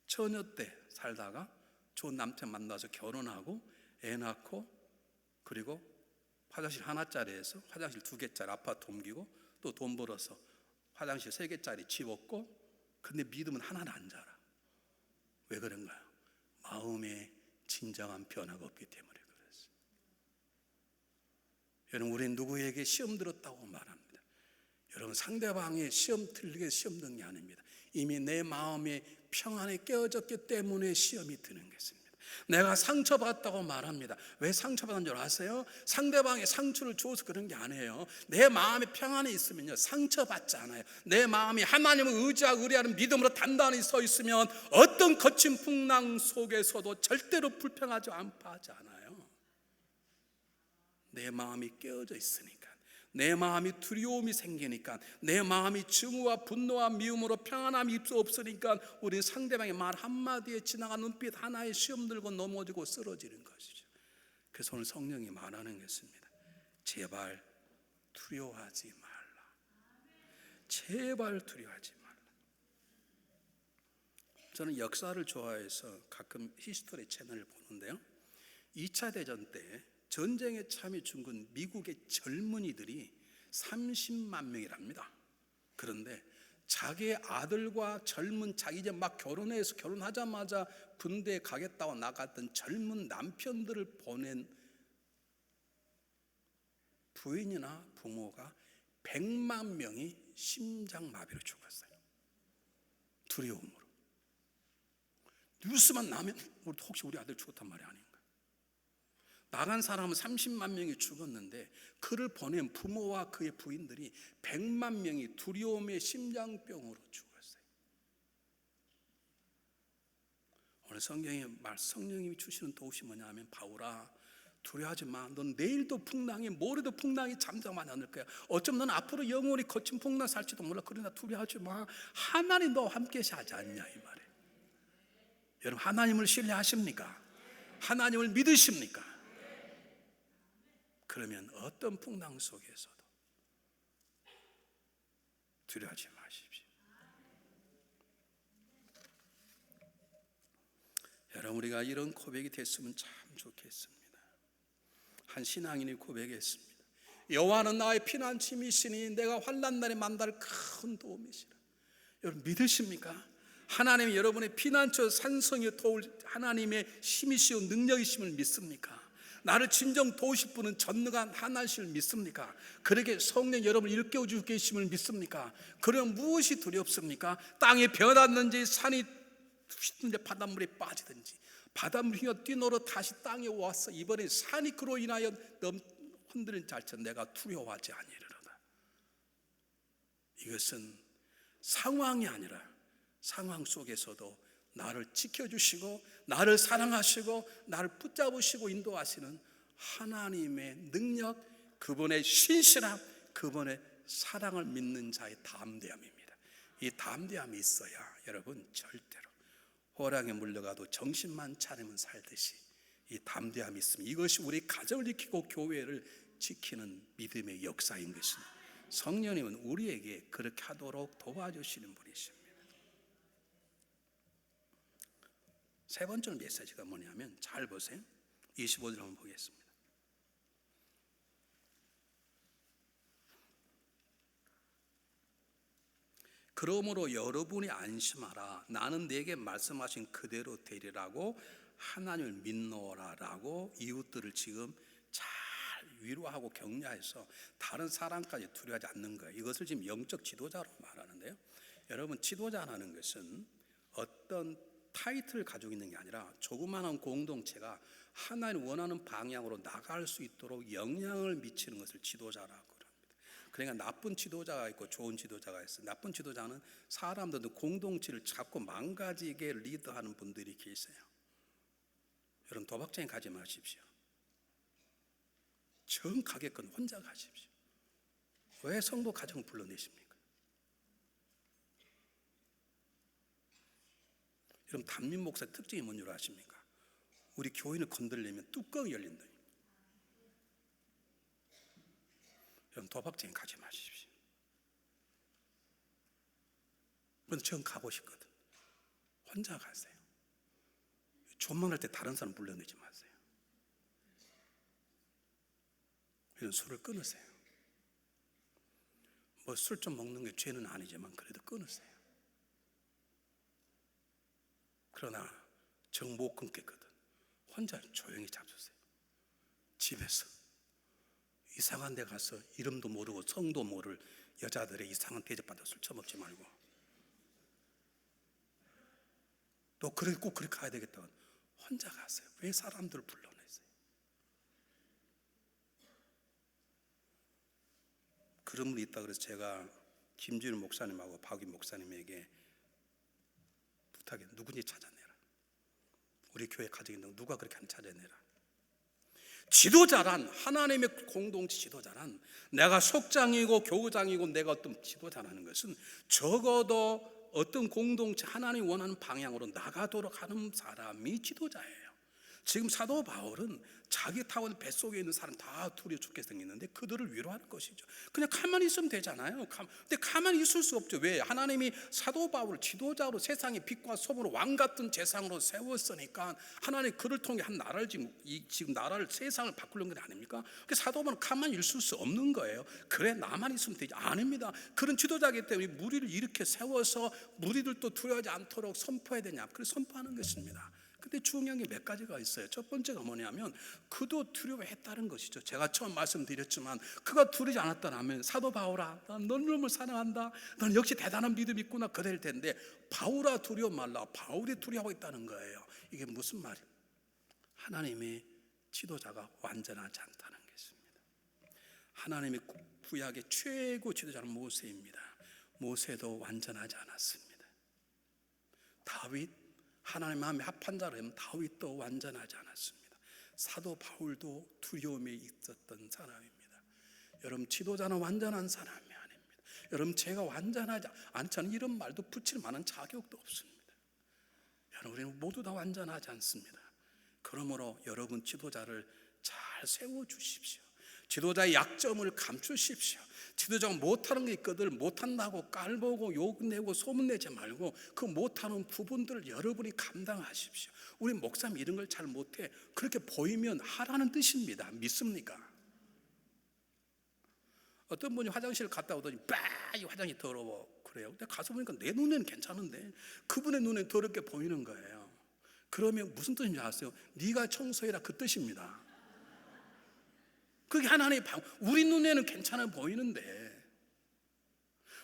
Speaker 1: 처녀 때 살다가 좋은 남편 만나서 결혼하고 애 낳고, 그리고 화장실 하나짜리에서 화장실 2개짜리 아파트 옮기고, 또 돈 벌어서 화장실 3개짜리 집 얻고, 근데 믿음은 하나는 안 자라. 왜 그런가요? 마음에 진정한 변화가 없기 때문에. 여러분, 우리는 누구에게 시험 들었다고 말합니다. 여러분, 상대방의 시험 틀리게 시험 든 게 아닙니다. 이미 내 마음의 평안이 깨어졌기 때문에 시험이 드는 것입니다. 내가 상처받았다고 말합니다. 왜 상처받은 줄 아세요? 상대방의 상처를 주어서 그런 게 아니에요. 내 마음에 평안이 있으면요, 상처받지 않아요. 내 마음이 하나님을 의지하고 의뢰하는 믿음으로 단단히 서 있으면 어떤 거친 풍랑 속에서도 절대로 불평하지 않아요. 내 마음이 깨어져 있으니까, 내 마음이 두려움이 생기니까, 내 마음이 증오와 분노와 미움으로 평안함이 없으니까 우리 상대방의 말 한마디에 지나간 눈빛 하나에 시험 들고 넘어지고 쓰러지는 것이죠. 그래서 오늘 성령이 말하는 것입니다. 제발 두려워하지 말라. 제발 두려워하지 말라. 저는 역사를 좋아해서 가끔 히스토리 채널을 보는데요, 2차 대전 때 전쟁에 참여 중군 미국의 젊은이들이 30만 명이랍니다. 그런데 자기의 아들과 젊은, 자기 이제 막 결혼하자마자 군대에 가겠다고 나갔던 젊은 남편들을 보낸 부인이나 부모가 100만 명이 심장마비로 죽었어요. 두려움으로. 뉴스만 나면 혹시 우리 아들 죽었단 말이 아닌가. 나간 사람은 30만 명이 죽었는데 그를 보낸 부모와 그의 부인들이 100만 명이 두려움의 심장병으로 죽었어요. 오늘 성령님이 주시는 도우시 뭐냐면, 바울아, 두려워하지 마. 넌 내일도 풍랑이, 모레도 풍랑이 잠잠하지 않을 거야. 어쩌면 넌 앞으로 영원히 거친 풍랑 살지도 몰라. 그러나 두려워하지 마. 하나님 너와 함께 하지 않냐, 이 말이에요. 여러분, 하나님을 신뢰하십니까? 하나님을 믿으십니까? 그러면 어떤 풍랑 속에서도 두려워하지 마십시오. 여러분, 우리가 이런 고백이 됐으면 참 좋겠습니다. 한 신앙인이 고백했습니다. 여호와는 나의 피난처이시니 내가 환난 날에 만날 큰 도움이시라. 여러분, 믿으십니까? 하나님이 여러분의 피난처 산성에 도울 하나님의 힘이시오 능력이심을 믿습니까? 나를 진정 도우실 분은 전능한 하나님을 믿습니까? 그렇게 성령 여러분을 일깨워 주고 계심을 믿습니까? 그러면 무엇이 두렵습니까? 땅이 변했는지, 산이 휘든지, 바닷물에 빠지든지, 바닷물이 뛰노러 다시 땅에 와서 이번에 산이 그로 인하여 흔들린 잘처럼 내가 두려워하지 아니하리로다. 이것은 상황이 아니라 상황 속에서도 나를 지켜주시고 나를 사랑하시고 나를 붙잡으시고 인도하시는 하나님의 능력, 그분의 신실함, 그분의 사랑을 믿는 자의 담대함입니다. 이 담대함이 있어야 여러분 절대로 호랑이에 물려가도 정신만 차리면 살듯이 이 담대함이 있으면 이것이 우리 가정을 지키고 교회를 지키는 믿음의 역사인 것입니다. 성령님은 우리에게 그렇게 하도록 도와주시는 분이십니다. 세 번째 메시지가 뭐냐면, 잘 보세요. 25절 한번 보겠습니다. 그러므로 여러분이 안심하라. 나는 내게 말씀하신 그대로 되리라고 하나님을 믿노라라고 이웃들을 지금 잘 위로하고 격려해서 다른 사람까지 두려워하지 않는 거예요. 이것을 지금 영적 지도자로 말하는데요. 여러분, 지도자라는 것은 어떤 타이틀을 가지고 있는 게 아니라 조그마한 공동체가 하나님 원하는 방향으로 나갈 수 있도록 영향을 미치는 것을 지도자라고 합니다. 그러니까 나쁜 지도자가 있고 좋은 지도자가 있어요. 나쁜 지도자는 사람들도 공동체를 자꾸 망가지게 리드하는 분들이 계세요. 여러분, 도박장에 가지 마십시오. 정가게끔 혼자 가십시오. 왜 성도 가정을 불러내십니까? 여러분, 담임 목사의 특징이 뭔 줄 아십니까? 우리 교인을 건드리려면 뚜껑이 열린다. 여러분, 도박장에 가지 마십시오. 그런데 전 가고 싶거든. 혼자 가세요. 조망할 때 다른 사람 불러내지 마세요. 이런 술을 끊으세요. 뭐 술 좀 먹는 게 죄는 아니지만 그래도 끊으세요. 그러나 정 못 끊겠거든. 혼자 조용히 잡수세요. 집에서 이상한 데 가서 이름도 모르고 성도 모를 여자들의 이상한 대접받아 술 처먹지 말고, 또 그래 꼭 그렇게 가야 되겠다. 혼자 가세요. 왜 사람들을 불러내세요? 그런 분이 있다 그래서 제가 김준일 목사님하고 박인 목사님에게 부탁해, 누군지 찾아내라. 우리 교회 가정에 누가 그렇게 하는지 찾아내라. 지도자란, 하나님의 공동체 지도자란, 내가 속장이고 교우장이고 내가 어떤 지도자라는 것은 적어도 어떤 공동체 하나님이 원하는 방향으로 나가도록 하는 사람이 지도자예요. 지금 사도 바울은 자기 타고 있는 뱃속에 있는 사람 다 두려워 죽게 생겼는데 그들을 위로하는 것이죠. 그냥 가만히 있으면 되잖아요. 근데 가만히 있을 수 없죠. 왜? 하나님이 사도 바울을 지도자로 세상의 빛과 소금으로 왕 같은 재상으로 세웠으니까 하나님 그를 통해 한 나라를 지금 나라를, 세상을 바꾸려는 건 아닙니까? 그래서 사도 바울은 가만히 있을 수 없는 거예요. 그래 나만 있으면 되지? 아닙니다. 그런 지도자이기 때문에 무리를 이렇게 세워서 무리들도 두려워하지 않도록 선포해야 되냐? 그래서 선포하는 것입니다. 근데 중요한 게 몇 가지가 있어요. 첫 번째가 뭐냐면 그도 두려워했다는 것이죠. 제가 처음 말씀드렸지만 그가 두려워하지 않았다면 사도 바울아, 난 너를 사랑한다, 너는 역시 대단한 믿음이 있구나 그럴 텐데, 바울아 두려워 말라, 바울이 두려워하고 있다는 거예요. 이게 무슨 말이에요? 하나님의 지도자가 완전하지 않다는 것입니다. 하나님의 구약의 최고 지도자는 모세입니다. 모세도 완전하지 않았습니다. 다윗, 하나님 마음에 합한 자라면 다윗도 완전하지 않았습니다. 사도 바울도 두려움에 있었던 사람입니다. 여러분, 지도자는 완전한 사람이 아닙니다. 여러분, 제가 완전하지 않다는 이런 말도 붙일 만한 자격도 없습니다. 여러분, 우리는 모두 다 완전하지 않습니다. 그러므로 여러분 지도자를 잘 세워주십시오. 지도자의 약점을 감추십시오. 지도자가 못하는 게 있거든 못한다고 깔보고 욕내고 소문내지 말고 그 못하는 부분들을 여러분이 감당하십시오. 우리 목사님 이런 걸 잘 못해, 그렇게 보이면 하라는 뜻입니다. 믿습니까? 어떤 분이 화장실 갔다 오더니 이 화장이 더러워 그래요. 근데 가서 보니까 내 눈에는 괜찮은데 그분의 눈에 더럽게 보이는 거예요. 그러면 무슨 뜻인지 아세요? 네가 청소해라 그 뜻입니다. 그게 하나님의 우리 눈에는 괜찮아 보이는데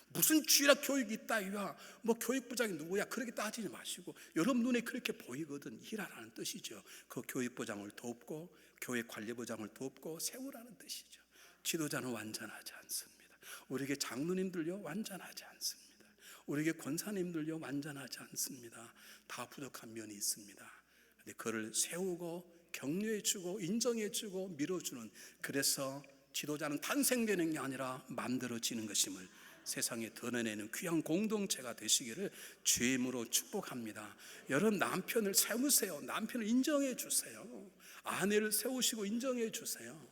Speaker 1: 무슨 주일학 교육이 있다 이와 뭐 교육부장이 누구야 그렇게 따지지 마시고 여러분 눈에 그렇게 보이거든 일하라는 뜻이죠. 그 교육부장을 돕고 교회 관리부장을 돕고 세우라는 뜻이죠. 지도자는 완전하지 않습니다. 우리에게 장로님들요 완전하지 않습니다. 우리에게 권사님들요 완전하지 않습니다. 다 부족한 면이 있습니다. 근데 그를 세우고 격려해주고 인정해주고 밀어주는, 그래서 지도자는 탄생되는 게 아니라 만들어지는 것임을 세상에 드러내는 귀한 공동체가 되시기를 주임으로 축복합니다. 여러분, 남편을 세우세요. 남편을 인정해 주세요. 아내를 세우시고 인정해 주세요.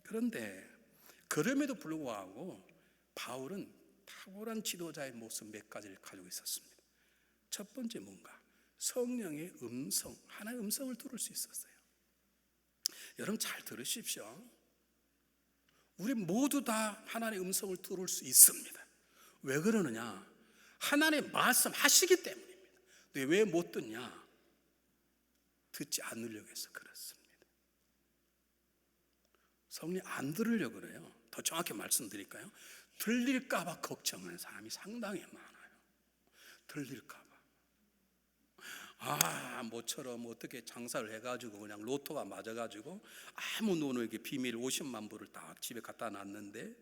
Speaker 1: 그런데 그럼에도 불구하고 바울은 탁월한 지도자의 모습 몇 가지를 가지고 있었습니다. 첫 번째, 뭔가 성령의 음성, 하나의 음성을 들을 수 있었어요. 여러분, 잘 들으십시오. 우리 모두 다 하나님의 음성을 들을 수 있습니다. 왜 그러느냐? 하나님 말씀하시기 때문입니다. 근데 왜 못 듣냐? 듣지 않으려고 해서 그렇습니다. 성령 안 들으려고 그래요. 더 정확히 말씀드릴까요? 들릴까 봐 걱정하는 사람이 상당히 많아요. 들릴까 봐. 모처럼 어떻게 장사를 해가지고 그냥 로또가 맞아가지고 아무 노노에게 비밀 50만 불을 딱 집에 갖다 놨는데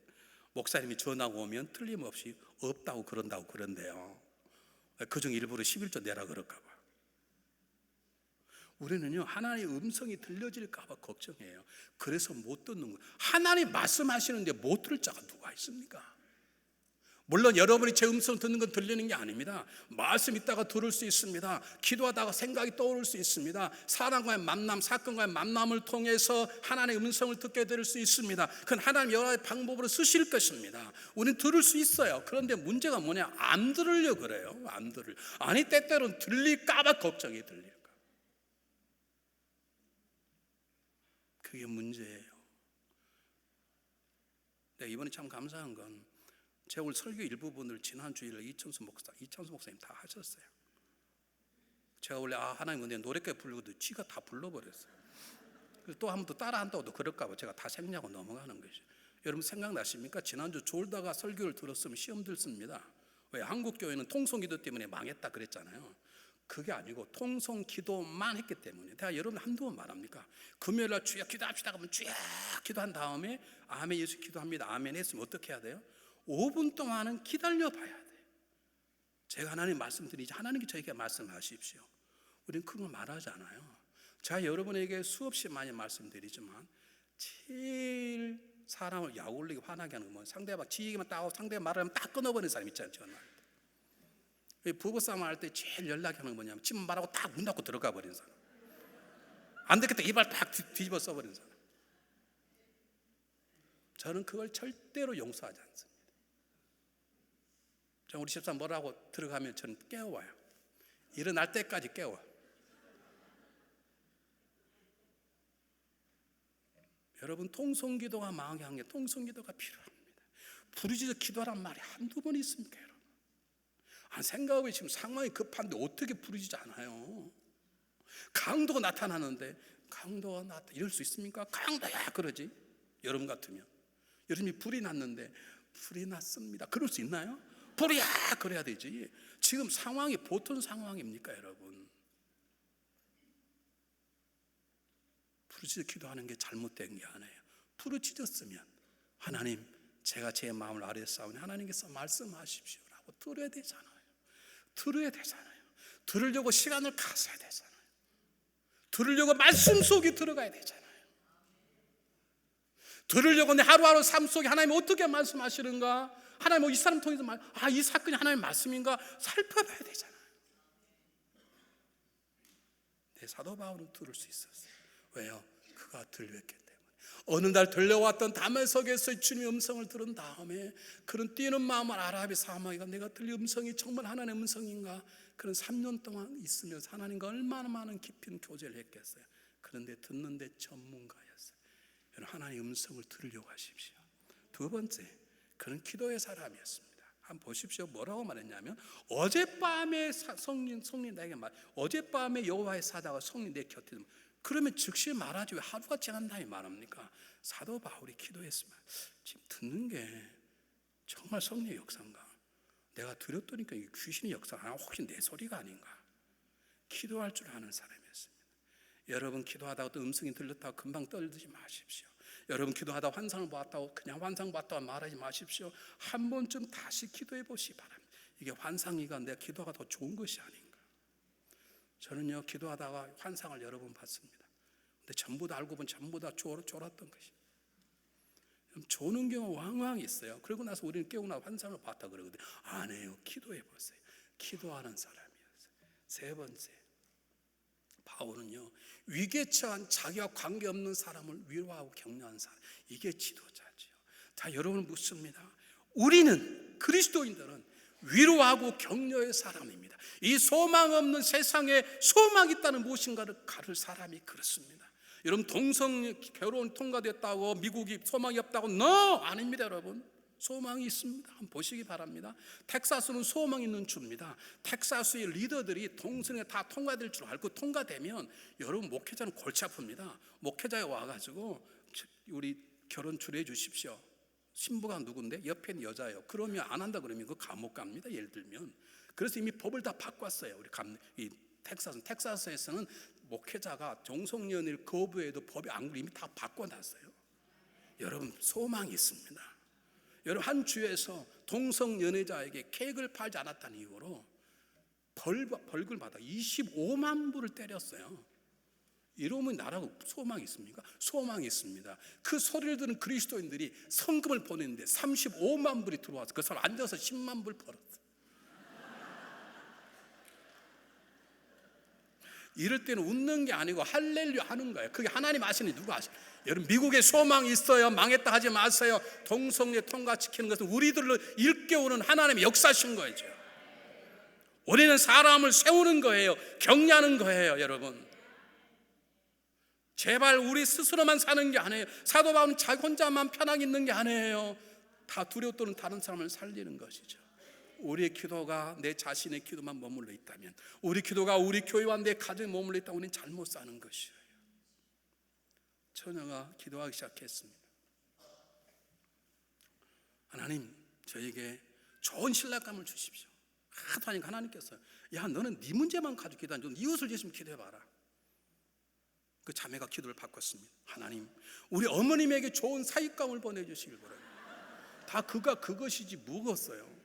Speaker 1: 목사님이 전화가 오면 틀림없이 없다고 그런대요. 그중 일부러 11조 내라 그럴까 봐. 우리는요, 하나님의 음성이 들려질까 봐 걱정해요. 그래서 못 듣는 거예요. 하나님 말씀하시는데 못 들을 자가 누가 있습니까? 물론 여러분이 제 음성 듣는 건 들리는 게 아닙니다. 말씀 있다가 들을 수 있습니다. 기도하다가 생각이 떠오를 수 있습니다. 사람과의 만남, 사건과의 만남을 통해서 하나님의 음성을 듣게 될 수 있습니다. 그건 하나님 여러 가지 방법으로 쓰실 것입니다. 우리는 들을 수 있어요. 그런데 문제가 뭐냐? 안 들으려고 그래요. 안 들을. 아니, 때때로는 들릴까 봐 걱정이 들릴까. 그게 문제예요. 이번에 참 감사한 건 제가 오늘 설교 일부분을 지난 주일에 이창수 목사님 다 하셨어요. 제가 원래 하나님 은혜 노래까지 부르고도 쥐가 다 불러버렸어요. 그래서 또 한 번 더 따라 한다고도 그럴까 봐 제가 다 생략하고 넘어가는 것이죠. 여러분, 생각나십니까? 지난주 졸다가 설교를 들었으면 시험 들습니다. 왜? 한국 교회는 통성기도 때문에 망했다 그랬잖아요. 그게 아니고 통성기도만 했기 때문에. 내가 여러분 한두 번 말합니까? 금요일날 주여 기도합시다 하면 주여 기도한 다음에 아멘 예수 기도합니다 아멘 했으면 어떻게 해야 돼요? 5분 동안은 기다려봐야 돼요. 제가 하나님 말씀드리지 하나님께 저에게 말씀하십시오. 우리는 그거 말하지 않아요. 제가 여러분에게 수없이 많이 말씀드리지만 제일 사람을 약올리게 화나게 하는 건 상대방 지 얘기만 따고 상대방 말하면 딱 끊어버리는 사람 있잖아요. 전화할 때. 부부싸움 할 때 제일 연락하는 건 뭐냐면 집 말하고 딱 문 닫고 들어가 버리는 사람. 안 되겠다 이발 딱 뒤집어 써버리는 사람. 저는 그걸 절대로 용서하지 않습니다. 우리 집사 뭐라고 들어가면 저는 깨워와요. 일어날 때까지 깨워. 여러분, 통성기도가 망하게 한 게 통성기도가 필요합니다. 부르짖어 기도하란 말이 한두 번 있습니까, 여러분? 생각해 지금 상황이 급한데 어떻게 부르짖지 않아요? 강도가 나타나는데 이럴 수 있습니까? 강도야 그러지. 여러분 같으면 여러분이 불이 났는데 불이 났습니다. 그럴 수 있나요? 불이야 그래야 되지. 지금 상황이 보통 상황입니까, 여러분? 부르짖어 기도하는 게 잘못된 게 아니에요. 부르짖었으면 하나님, 제가 제 마음을 아뢰사오니 하나님께서 말씀하십시오라고 들어야 되잖아요. 들으려고 시간을 가져야 되잖아요. 들으려고 말씀 속에 들어가야 되잖아요. 들으려고 내 하루하루 삶 속에 하나님 어떻게 말씀하시는가, 하나님 이 사람 통해서 이 사건이 하나님의 말씀인가 살펴봐야 되잖아요. 내 사도 바울은 들을 수 있었어요. 왜요? 그가 들렸기 때문에. 어느 날 들려왔던 다메섹에서 주님의 음성을 들은 다음에 그런 뛰는 마음을 아라비 사마귀가 내가 들린 음성이 정말 하나님의 음성인가, 그런 3년 동안 있으면서 하나님과 얼마나 많은 깊은 교제를 했겠어요. 그런데 듣는데 전문가였어요. 여러분, 하나님의 음성을 들으려고 하십시오. 두 번째, 그는 기도의 사람이었습니다. 한번 보십시오. 뭐라고 말했냐면 어젯밤에 성령 나에게 어젯밤에 여호와의 사자가 성령 내 곁에. 그러면 즉시 말하지 왜 하루가 지난 다음에 말합니까? 사도 바울이 기도했으면 지금 듣는 게 정말 성령의 역사인가? 내가 들었더니까 이게 귀신의 역사가 혹시 내 소리가 아닌가? 기도할 줄 아는 사람이었습니다. 여러분, 기도하다가 또 음성이 들렸다고 금방 떨지 마십시오. 여러분, 기도하다 환상을 보았다고 그냥 환상 봤다고 말하지 마십시오. 한 번쯤 다시 기도해 보시기 바랍니다. 이게 환상이가 내가 기도가 더 좋은 것이 아닌가? 저는요, 기도하다가 환상을 여러 번 봤습니다. 근데 전부 다 알고 보면 전부 다 졸았던 것이. 조는 경우 왕왕 있어요. 그러고 나서 우리는 깨우고 나서 환상을 봤다 그러거든요. 아니에요. 기도해 보세요. 기도하는 사람이었어요. 세 번째, 바울은요, 위기에 처한 자기와 관계없는 사람을 위로하고 격려하는 사람, 이게 지도자죠. 자, 여러분 묻습니다. 우리는, 그리스도인들은 위로하고 격려의 사람입니다. 이 소망 없는 세상에 소망이 있다는 무엇인가를 가를 사람이 그렇습니다. 여러분, 동성 결혼 통과됐다고 미국이 소망이 없다고? No! 아닙니다, 여러분. 소망이 있습니다. 한번 보시기 바랍니다. 텍사스는 소망 있는 주입니다. 텍사스의 리더들이 동성애 다 통과될 줄 알고 통과되면 여러분, 목회자는 골치 아픕니다. 목회자에 와가지고 우리 결혼 주례해 주십시오. 신부가 누군데? 옆에는 여자예요. 그러면 안 한다 그러면 그 감옥 갑니다. 예를 들면. 그래서 이미 법을 다 바꿨어요. 우리 이 텍사스에서는 목회자가 동성연애를 거부해도 법이 안 그리고 이미 다 바꿔놨어요. 여러분, 소망이 있습니다. 여러분, 한 주에서 동성연애자에게 케이크를 팔지 않았다는 이유로 벌금을 받아 25만 불을 때렸어요. 이러면 나라가 소망이 있습니까? 소망이 있습니다. 그 소리를 듣는 그리스도인들이 성금을 보냈는데 35만 불이 들어와서 그 사람 앉아서 10만 불 벌었어요. 이럴 때는 웃는 게 아니고 할렐루야 하는 거예요. 그게 하나님 아시니 누가 아시니? 여러분, 미국에 소망이 있어요. 망했다 하지 마세요. 동성애 통과시키는 것은 우리들로 일깨우는 하나님의 역사신 거죠. 우리는 사람을 세우는 거예요. 격려하는 거예요, 여러분. 제발 우리 스스로만 사는 게 아니에요. 사도 바울은 자기 혼자만 편하게 있는 게 아니에요. 다 두려워 떠는 다른 사람을 살리는 것이죠. 우리의 기도가 내 자신의 기도만 머물러 있다면, 우리 기도가 우리 교회와 내 가정에 머물러 있다면 우리는 잘못 사는 것이에요. 처녀가 기도하기 시작했습니다. 하나님, 저에게 좋은 신랑감을 주십시오. 하도 하니까 하나님께서, 야, 너는 네 문제만 가지고 기도하지, 좀 이웃을 위해서 기도해봐라. 그 자매가 기도를 바꿨습니다. 하나님, 우리 어머님에게 좋은 사익감을 보내주시길 바랍니다. 다 그것이지 무엇어요.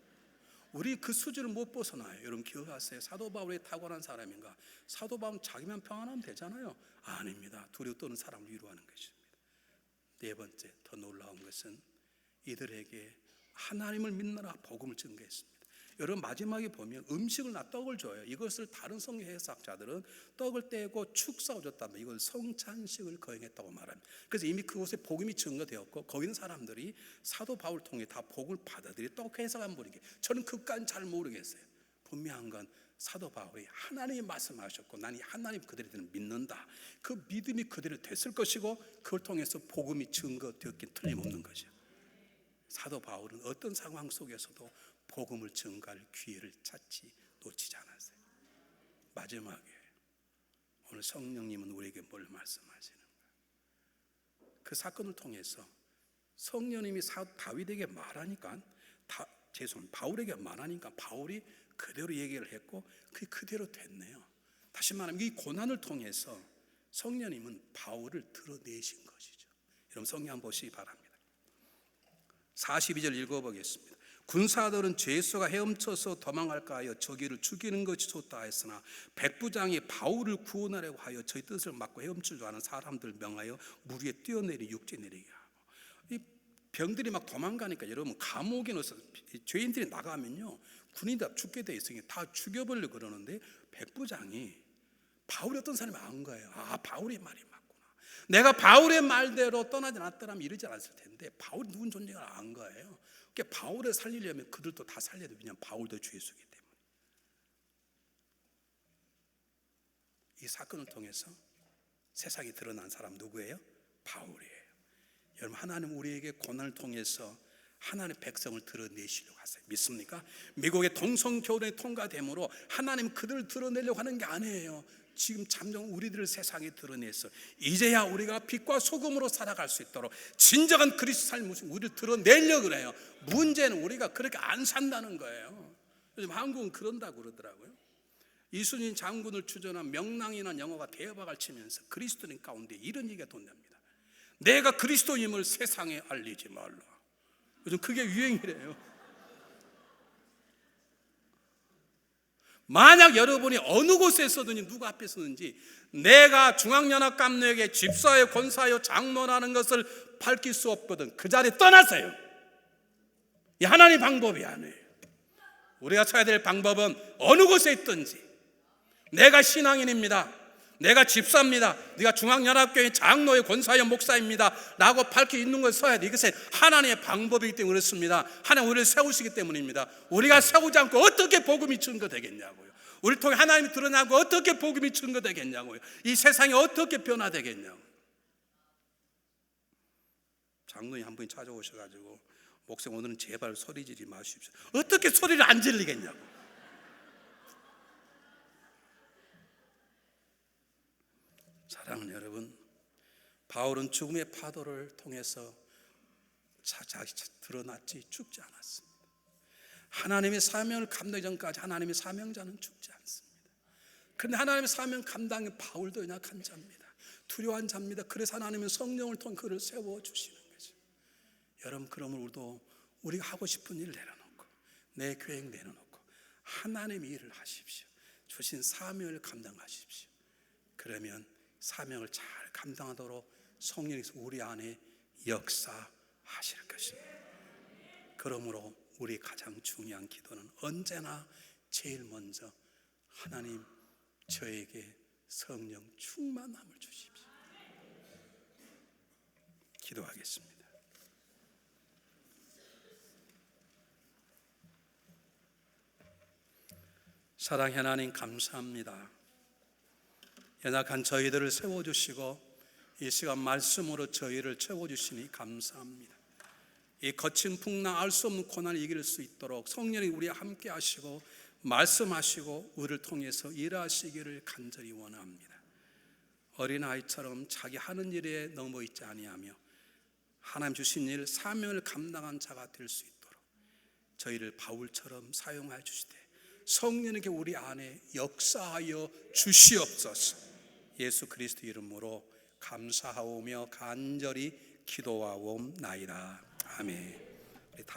Speaker 1: 우리 그 수준을 못 벗어나요. 여러분, 기억하세요. 사도 바울이 탁월한 사람인가? 사도 바울은 자기만 평안하면 되잖아요. 아닙니다. 두려워 떠는 사람을 위로하는 것입니다. 네 번째, 더 놀라운 것은 이들에게 하나님을 믿느라 복음을 증거했습니다. 여러분, 마지막에 보면 음식을 떡을 줘요. 이것을 다른 성경 해석자들은 떡을 떼고 축사を줬다면 이걸 성찬식을 거행했다고 말합니다. 그래서 이미 그곳에 복음이 증거되었고 거기 있는 사람들이 사도 바울 통해 다 복음을 받아들이 떡 해석한 분이게, 저는 그까지는 잘 모르겠어요. 분명한 건 사도 바울이 하나님이 말씀하셨고 난 이 하나님 그들을 믿는다. 그 믿음이 그들을 됐을 것이고 그걸 통해서 복음이 증거되었긴 틀림없는 거죠. 사도 바울은 어떤 상황 속에서도 복음을 증거할 기회를 찾지 놓치지 않았어요. 마지막에 오늘 성령님은 우리에게 뭘 말씀하시는가? 그 사건을 통해서 성령님이 다윗에게 말하니까, 바울에게 말하니까 바울이 그대로 얘기를 했고 그게 그대로 됐네요. 다시 말하면 이 고난을 통해서 성령님은 바울을 드러내신 것이죠. 여러분, 성경 한번 보시기 바랍니다. 42절 읽어보겠습니다. 군사들은 죄수가 헤엄쳐서 도망갈까 하여 저기를 죽이는 것이 좋다 했으나 백부장이 바울을 구원하려고 하여 저희 뜻을 막고 헤엄칠 줄 아는 사람들 명하여 물 위에 뛰어내리 육지에 내리게 하고, 이 병들이 막 도망가니까 여러분, 감옥에 넣어서 죄인들이 나가면요 군인이 다 죽게 돼 있으니 다 죽여버리려고 그러는데 백부장이 바울이 어떤 사람이 안 거예요. 아, 바울의 말이 맞구나. 내가 바울의 말대로 떠나지 않았더라면 이러지 않았을 텐데 바울이 누군 존재가 안 거예요. 그러니까 바울을 살리려면 그들도 다 살려야 돼요. 왜냐하면 바울도 죄수이기 때문에. 이 사건을 통해서 세상에 드러난 사람 누구예요? 바울이에요. 여러분, 하나님 우리에게 고난을 통해서 하나님의 백성을 드러내시려고 하세요. 믿습니까? 미국의 동성결혼이 통과됨으로 하나님 그들을 드러내려고 하는 게 아니에요. 지금 잠정 우리들을 세상에 드러내서 이제야 우리가 빛과 소금으로 살아갈 수 있도록 진정한 그리스도 삶을 우리를 드러내려고 그래요. 문제는 우리가 그렇게 안 산다는 거예요. 요즘 한국은 그런다고 그러더라고요. 이순신 장군을 주전한 명랑이라는 영화가 대박을 치면서 그리스도인 가운데 이런 얘기가 돈답니다. 내가 그리스도임을 세상에 알리지 말라. 요즘 그게 유행이래요. 만약 여러분이 어느 곳에 서든지 누구 앞에 서든지 내가 중앙연합감로에게 집사요, 권사요, 장로라는 것을 밝힐 수 없거든 그 자리에 떠나세요. 이 하나님의 방법이 아니에요. 우리가 쳐야 될 방법은 어느 곳에 있든지 내가 신앙인입니다, 내가 집사입니다, 네가 중앙연합교회 장로의 권사요, 목사입니다 라고 밝혀 있는 것을 써야 돼. 이것은 하나님의 방법이기 때문에 그렇습니다. 하나님 우리를 세우시기 때문입니다. 우리가 세우지 않고 어떻게 복음이 증거 되겠냐고요. 우리를 통해 하나님이 드러나고 어떻게 복음이 증거 되겠냐고요. 이 세상이 어떻게 변화되겠냐고요. 장로님 한 분이 찾아오셔가지고 목사님 오늘은 제발 소리 지르지 마십시오. 어떻게 소리를 안 지르겠냐고. 사랑하는 여러분, 바울은 죽음의 파도를 통해서 자기 드러났지 죽지 않았습니다. 하나님의 사명을 감당하기 전까지 하나님의 사명자는 죽지 않습니다. 그런데 하나님의 사명 감당의 바울도 연약한 자입니다. 두려워한 자입니다. 그래서 하나님은 성령을 통해 그를 세워주시는 거죠. 여러분, 그러면 우리가 하고 싶은 일 내려놓고 내 계획 내려놓고 하나님의 일을 하십시오. 주신 사명을 감당하십시오. 그러면 사명을 잘 감당하도록 성령께서 우리 안에 역사하실 것입니다. 그러므로 우리 가장 중요한 기도는 언제나 제일 먼저 하나님 저에게 성령 충만함을 주십시오. 기도하겠습니다. 사랑의 하나님 감사합니다. 연약한 저희들을 세워주시고 이 시간 말씀으로 저희를 채워주시니 감사합니다. 이 거친 풍랑 알 수 없는 고난을 이길 수 있도록 성령이 우리와 함께 하시고 말씀하시고 우리를 통해서 일하시기를 간절히 원합니다. 어린아이처럼 자기 하는 일에 넘어 있지 아니하며 하나님 주신 일 사명을 감당한 자가 될 수 있도록 저희를 바울처럼 사용하여 주시되 성령에게 우리 안에 역사하여 주시옵소서. 예수 그리스도 이름으로 감사하오며 간절히 기도하옵나이다. 아멘.